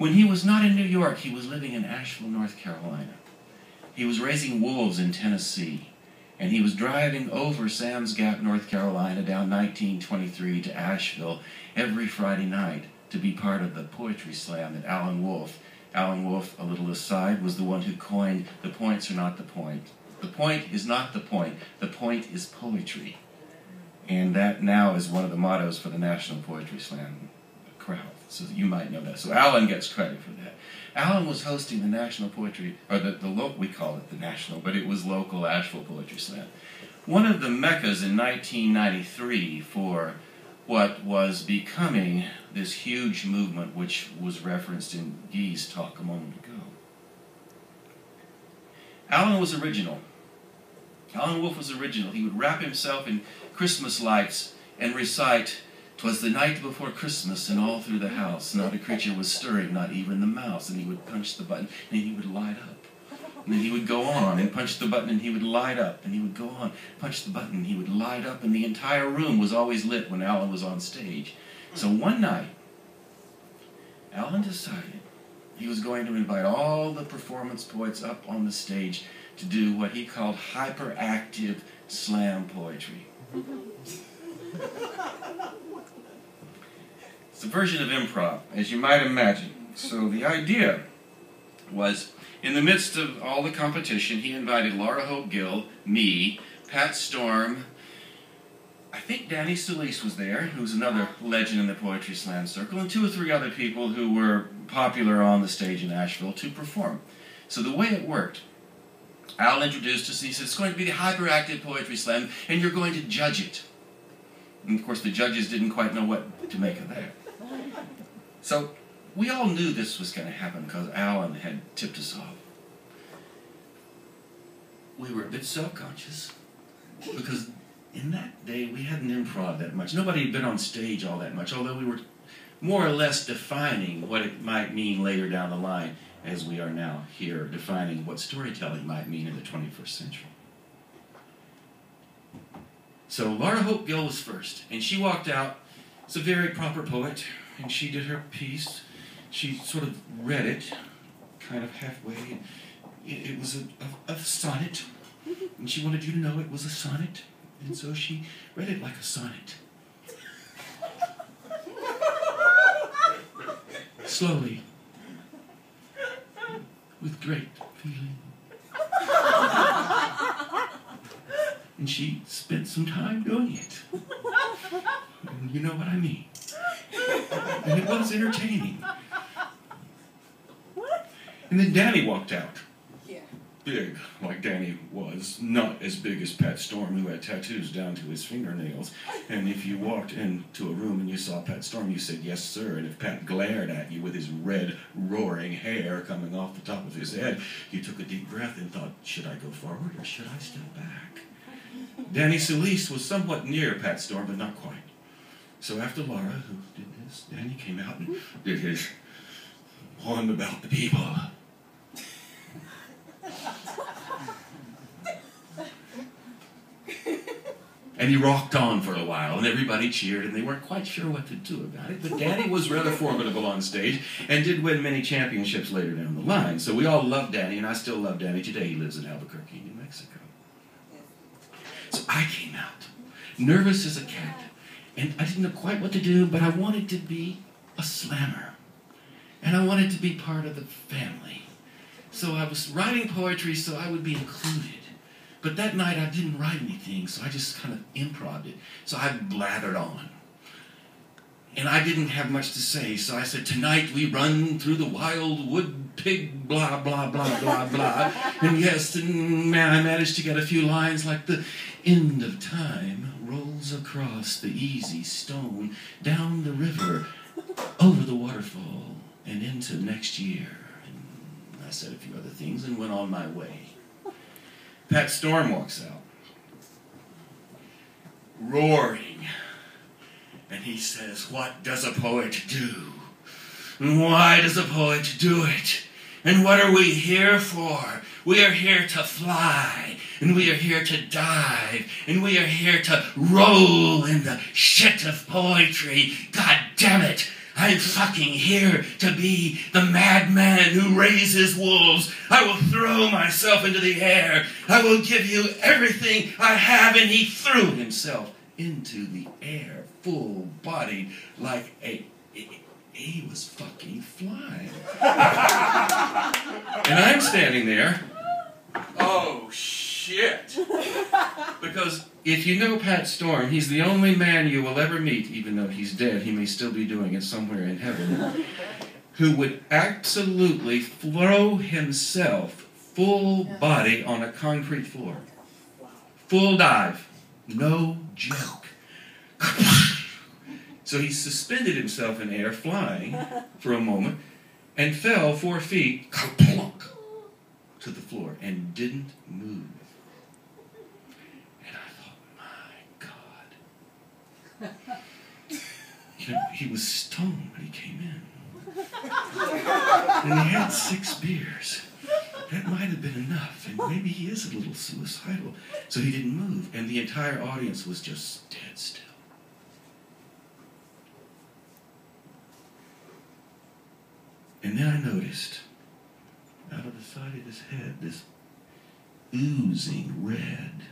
When he was not in New York, he was living in Asheville, North Carolina. He was raising wolves in Tennessee, and he was driving over Sam's Gap, North Carolina, down 1923 to Asheville every Friday night to be part of the poetry slam that Alan Wolfe, a little aside, was the one who coined "the points are not the point. The point is not the point is poetry." And that now is one of the mottos for the National Poetry Slam crowd. So you might know that. So Alan gets credit for that. Alan was hosting the National Poetry, or we call it the National, but it was local Asheville Poetry Slam. One of the meccas in 1993 for what was becoming this huge movement, which was referenced in Guy's talk a moment ago. Alan was original. Alan Wolfe was original. He would wrap himself in Christmas lights and recite, "'Twas the night before Christmas, and all through the house not a creature was stirring, not even the mouse." And he would punch the button, and he would light up. And then he would go on and punch the button, and he would light up. And he would go on, punch the button, and he would light up. And the entire room was always lit when Alan was on stage. So one night, Alan decided he was going to invite all the performance poets up on the stage to do what he called hyperactive slam poetry. It's a version of improv, as you might imagine. So the idea was, in the midst of all the competition, he invited Laura Hope Gill, me, Pat Storm, I think Danny Solis was there, who's another legend in the Poetry Slam circle, and 2 or 3 other people who were popular on the stage in Asheville to perform. So the way it worked, Al introduced us, and he said, "It's going to be the Hyperactive Poetry Slam, and you're going to judge it." And of course the judges didn't quite know what to make of that. So we all knew this was going to happen because Alan had tipped us off. We were a bit self-conscious because in that day we hadn't improv that much. Nobody had been on stage all that much, although we were more or less defining what it might mean later down the line, as we are now here defining what storytelling might mean in the 21st century. So Laura Hope Gill was first, and she walked out. It's a very proper poet, and she did her piece. She sort of read it, kind of halfway. It was a sonnet, and she wanted you to know it was a sonnet, and so she read it like a sonnet. Slowly, with great feeling. And she spent some time doing it. And you know what I mean. And it was entertaining. And then Danny walked out. Yeah. Big, like Danny was. Not as big as Pat Storm, who had tattoos down to his fingernails. And if you walked into a room and you saw Pat Storm, you said, "Yes, sir." And if Pat glared at you with his red, roaring hair coming off the top of his head, you took a deep breath and thought, "Should I go forward or should I step back?" Danny Solis was somewhat near Pat Storm, but not quite. So after Laura, who did this, Danny came out and did his poem about the people. And he rocked on for a while, and everybody cheered, and they weren't quite sure what to do about it. But Danny was rather formidable on stage, and did win many championships later down the line. So we all loved Danny, and I still love Danny today. He lives in Albuquerque, New Mexico. So I came out, nervous as a cat, and I didn't know quite what to do, but I wanted to be a slammer, and I wanted to be part of the family. So I was writing poetry so I would be included. But that night I didn't write anything, so I just kind of improv'd it. So I blathered on. And I didn't have much to say, so I said, "Tonight we run through the wild wood, pig, blah, blah, blah, blah, blah." And yes, and I managed to get a few lines like the end of time rolls across the easy stone, down the river, over the waterfall, and into next year. And I said a few other things and went on my way. Pat Storm walks out, roaring, and he says, "What does a poet do? And why does a poet do it? And what are we here for? We are here to fly, and we are here to dive, and we are here to roll in the shit of poetry. God damn it, I'm fucking here to be the madman who raises wolves. I will throw myself into the air. I will give you everything I have. And he threw himself into the air, full-bodied, like he was fucking flying. And I'm standing there. Oh, shit. Because if you know Pat Storm, he's the only man you will ever meet, even though he's dead, he may still be doing it somewhere in heaven, who would absolutely throw himself full body on a concrete floor. Full dive. No joke. So he suspended himself in air, flying for a moment, and fell 4 feet, ka-plunk, to the floor, and didn't move. And I thought, my God. He was stoned when he came in. And he had 6 beers. That might have been enough, and maybe he is a little suicidal. So he didn't move, and the entire audience was just dead still. And then I noticed, out of the side of his head, this oozing red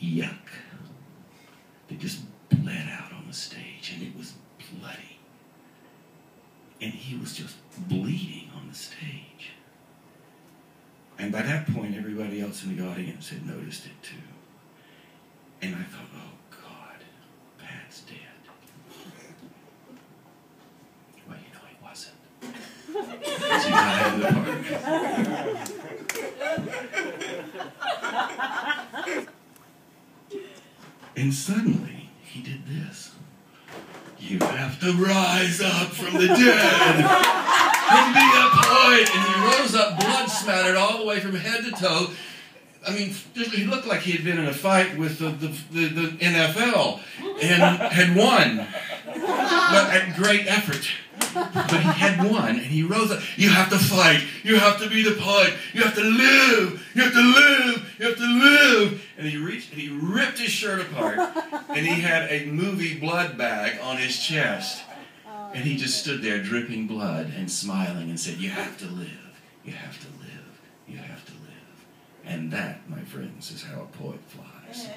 yuck that just bled out on the stage, and it was bloody. And he was just bleeding on the stage. And by that point, everybody else in the audience had noticed it too. And I thought, oh God, Pat's dead. Well, you know he wasn't. Because he died in the park. And suddenly, he did this. You have to rise up from the dead and be a poet. And he rose up, blood smattered all the way from head to toe. I mean, he looked like he had been in a fight with the NFL and had won, but at great effort. But he had won, and he rose up. You have to fight. You have to be the poet. You have to live. You have to live. You have to live. And he reached and he ripped his shirt apart, and he had a movie blood bag on his chest. And he just stood there dripping blood and smiling and said, you have to live. You have to live. You have to live. And that, my friends, is how a poet flies.